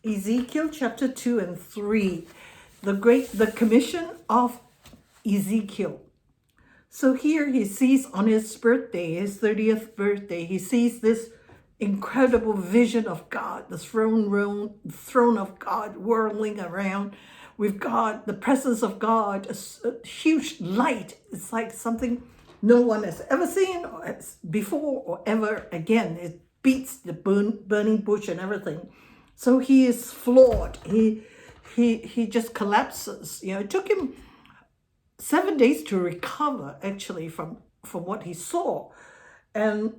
Ezekiel chapter 2 and 3, the commission of Ezekiel. So here he sees on his birthday, his 30th birthday, he sees this incredible vision of God, the throne of God whirling around with God, the presence of God, a huge light. It's like something no one has ever seen before or ever again. It beats the burning bush and everything. So he is floored. He just collapses. It took him 7 days to recover actually from what he saw. And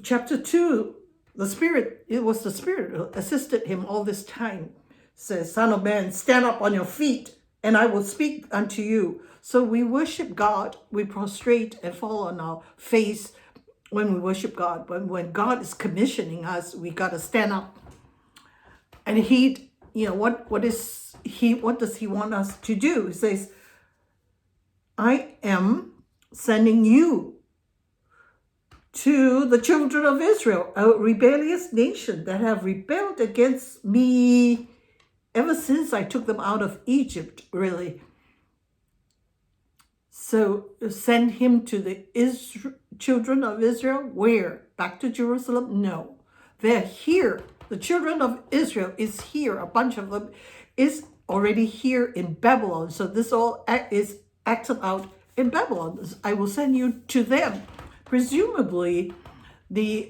chapter 2, it was the Spirit who assisted him all this time. Says, Son of man, stand up on your feet and I will speak unto you. So we worship God, we prostrate and fall on our face when we worship God. But when God is commissioning us, we got to stand up. And what does he want us to do? He says, I am sending you to the children of Israel, a rebellious nation that have rebelled against me ever since I took them out of Egypt, really. So send him to the children of Israel. Where? Back to Jerusalem? No. They're here. The children of Israel is here. A bunch of them is already here in Babylon. So this all is acted out in Babylon. I will send you to them. Presumably, the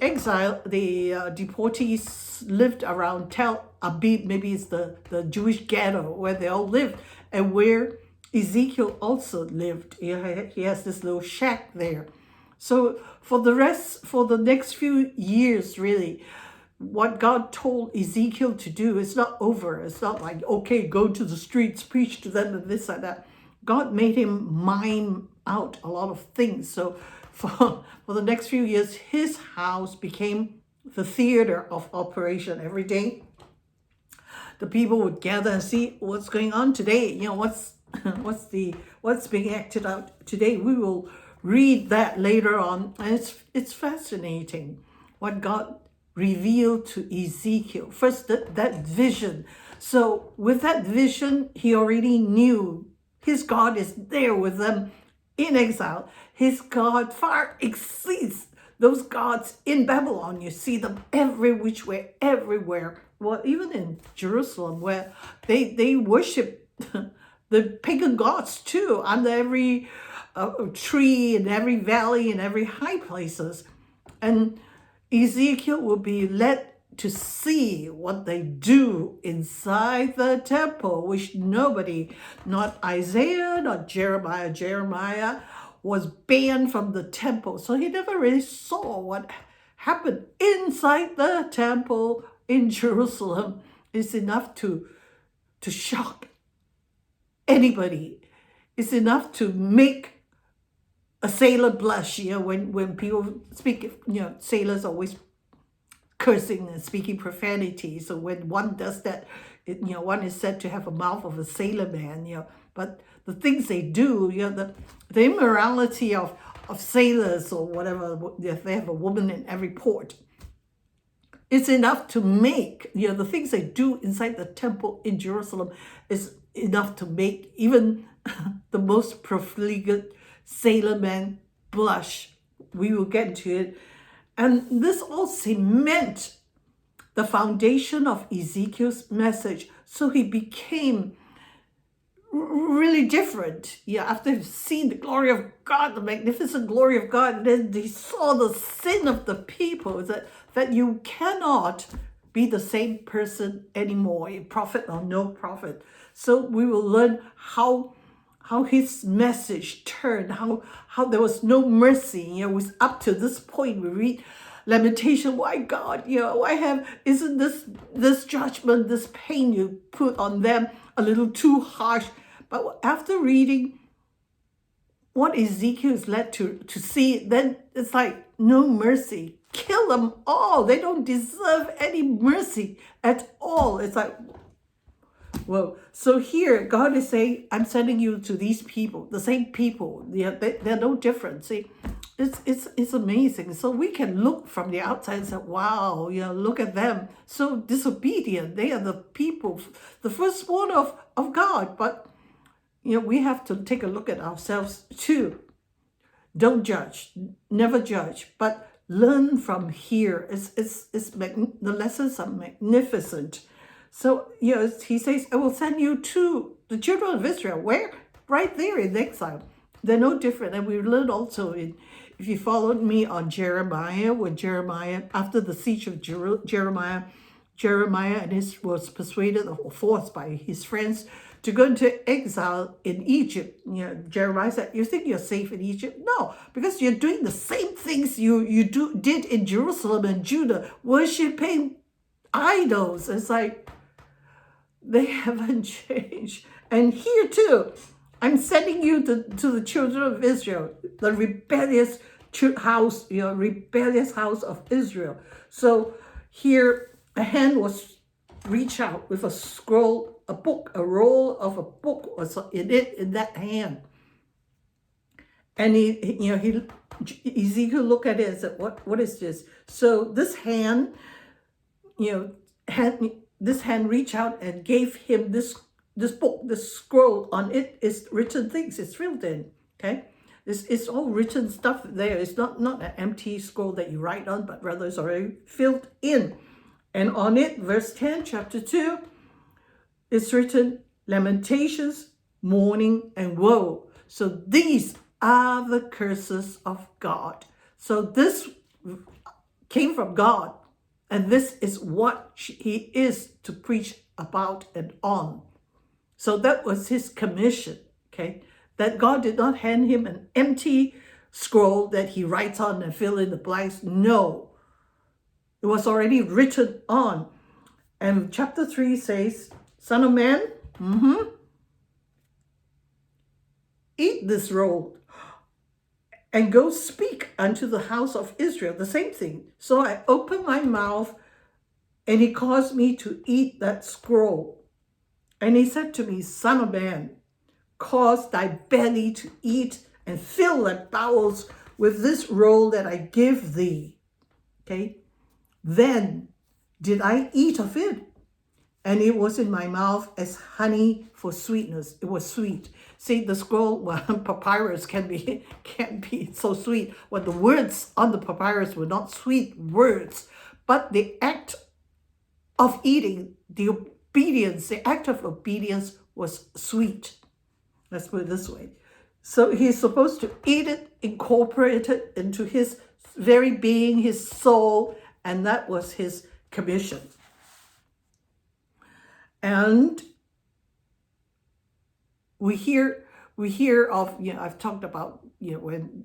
deportees lived around Tel Aviv. Maybe it's the Jewish ghetto where they all lived, and where Ezekiel also lived. He has this little shack there. So for the next few years, really, what God told Ezekiel to do is not over. It's not like, okay, go to the streets, preach to them, and this and that. God made him mime out a lot of things. So for the next few years, his house became the theater of operation. Every day, the people would gather and see what's going on today. What's being acted out today. We will read that later on, and it's fascinating what God revealed to Ezekiel. First, that vision. So with that vision, he already knew his God is there with them in exile. His God far exceeds those gods in Babylon. You see them every which way, everywhere. Well, even in Jerusalem, where they worship the pagan gods too, under every tree, in every valley, in every high places. And Ezekiel will be led to see what they do inside the temple, which nobody, not Isaiah, not Jeremiah was banned from the temple. So he never really saw what happened inside the temple in Jerusalem. It's enough to shock anybody. It's enough to make a sailor blush. When people speak, sailors always cursing and speaking profanity. So when one does that, one is said to have a mouth of a sailor man. But the things they do, the immorality of sailors or whatever, if they have a woman in every port, it's enough to make, the things they do inside the temple in Jerusalem is enough to make even the most profligate sailor man blush. We will get to it. And this all cement the foundation of Ezekiel's message. So he became really different. After he'd seen the glory of God, the magnificent glory of God, and then he saw the sin of the people, that you cannot be the same person anymore, a prophet or no prophet. So we will learn how his message turned, how there was no mercy. It was up to this point. We read lamentation. Why God? Isn't this judgment, this pain you put on them a little too harsh? But after reading what Ezekiel is led to see, then it's like no mercy. Kill them all. They don't deserve any mercy at all. It's like, well, so here God is saying, I'm sending you to these people, the same people. They're no different. See, It's amazing. So we can look from the outside and say, wow, look at them. So disobedient. They are the people, the firstborn of God. But, we have to take a look at ourselves too. Don't judge. Never judge. But learn from here. The lessons are magnificent. So, he says, I will send you to the children of Israel. Where? Right there in exile. They're no different. And we learned also if you followed me on Jeremiah, after the siege of Jeremiah was persuaded or forced by his friends to go into exile in Egypt. Jeremiah said, you think you're safe in Egypt? No, because you're doing the same things you did in Jerusalem and Judah, worshiping idols. It's like, they haven't changed. And here too, I'm sending you to the children of Israel, the rebellious house of Israel. So here a hand was reached out with a scroll, a book, a roll of a book was in that hand. And Ezekiel looked at it and said, what is this? So this hand, this hand reached out and gave him this book, this scroll. On it is written things. It's filled in, okay? It's all written stuff there. It's not an empty scroll that you write on, but rather it's already filled in. And on it, verse 10, chapter 2, it's written, lamentations, mourning, and woe. So these are the curses of God. So this came from God. And this is what he is to preach about and on. So that was his commission, okay? That God did not hand him an empty scroll that he writes on and fill in the blanks. No, it was already written on. And chapter 3 says, Son of man, eat this roll and go speak unto the house of Israel. The same thing. So I opened my mouth and he caused me to eat that scroll. And he said to me, Son of man, cause thy belly to eat and fill thy bowels with this roll that I give thee. Okay. Then did I eat of it, and it was in my mouth as honey for sweetness. It was sweet. See, the scroll, papyrus can be so sweet. Well, the words on the papyrus were not sweet words, but the act of eating, the act of obedience was sweet. Let's put it this way. So he's supposed to eat it, incorporate it into his very being, his soul, and that was his commission. And we hear of, I've talked about, when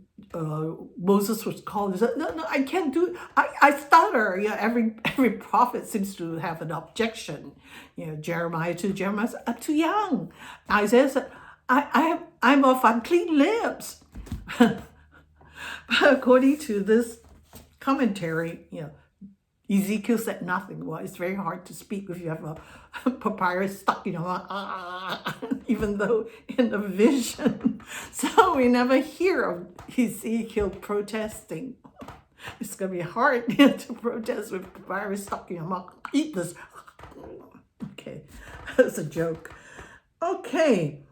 Moses was called, he said, no, I can't do it. I stutter. Every prophet seems to have an objection. Jeremiah said, I'm too young. Isaiah said, I'm of unclean lips. But according to this commentary, Ezekiel said nothing. Well, it's very hard to speak if you have a papyrus stuck in your mouth, even though in the vision. So we never hear of Ezekiel protesting. It's going to be hard to protest with papyrus stuck in your mouth. Eat this. Okay, that's a joke. Okay,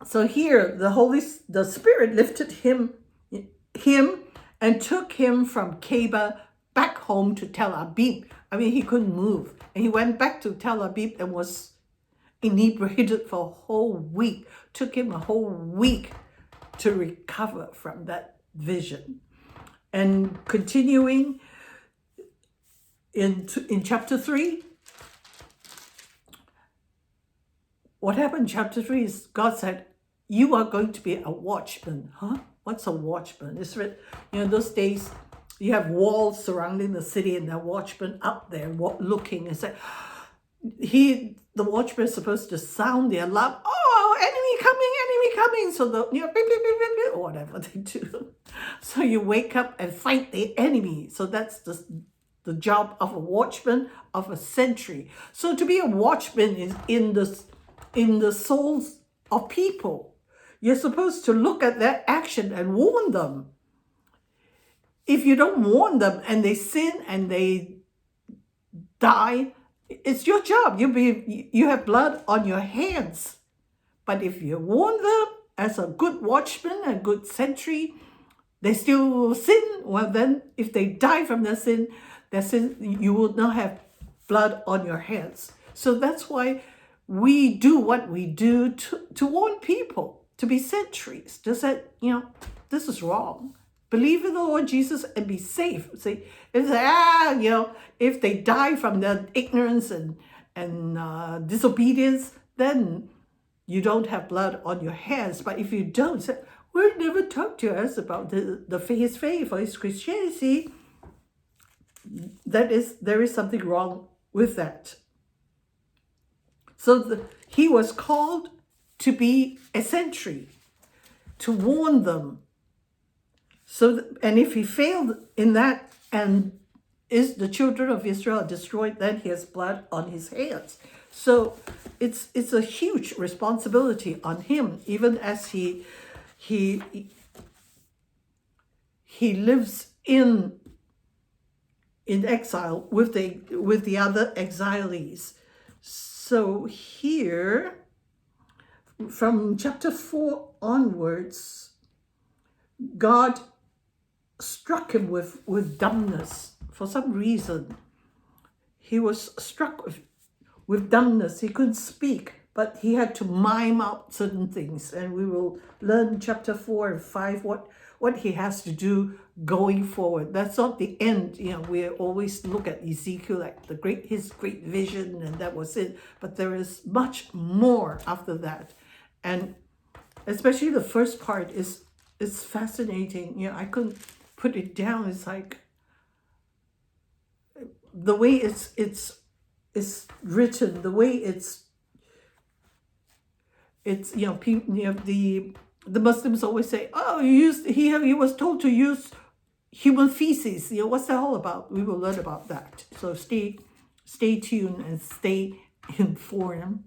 so here the Spirit lifted him and took him from Caba back home to Tel Aviv. I mean, he couldn't move. And he went back to Tel Aviv and was inebriated for a whole week. Took him a whole week to recover from that vision. And continuing in chapter 3, what happened in chapter 3 is God said, you are going to be a watchman. Huh? What's a watchman? It's those days, you have walls surrounding the city and there are watchmen up there looking and say, the watchman is supposed to sound the alarm. Oh, enemy coming. So beep, beep, beep, beep, beep, or whatever they do. So you wake up and fight the enemy. So that's the job of a watchman, of a sentry. So to be a watchman is in the souls of people. You're supposed to look at their action and warn them. if you don't warn them and they sin and they die, it's your job. You have blood on your hands. But if you warn them as a good watchman, a good sentry, they still sin. Well, then if they die from their sin, you will not have blood on your hands. So that's why we do what we do to warn people, to be sentries, to say, this is wrong. Believe in the Lord Jesus and be safe. See, if they die from their ignorance and disobedience, then you don't have blood on your hands. But if you don't, say, well, never talk to us about his faith or his Christianity, there is something wrong with that. So he was called to be a sentry, to warn them. And if he failed in that, and the children of Israel are destroyed, then he has blood on his hands. So it's a huge responsibility on him, even as he lives in exile with the other exilees. So here, from chapter 4 onwards, God struck him with dumbness. For some reason, he was struck with dumbness. He couldn't speak, but he had to mime out certain things. And we will learn chapter 4 and 5 what he has to do going forward. That's not the end. We always look at Ezekiel like his great vision, and that was it. But there is much more after that. And especially the first part is fascinating. I couldn't put it down. It's like the way it's written, the way people, the Muslims always say, oh, he was told to use human feces. What's that all about? We will learn about that. So stay tuned and stay informed.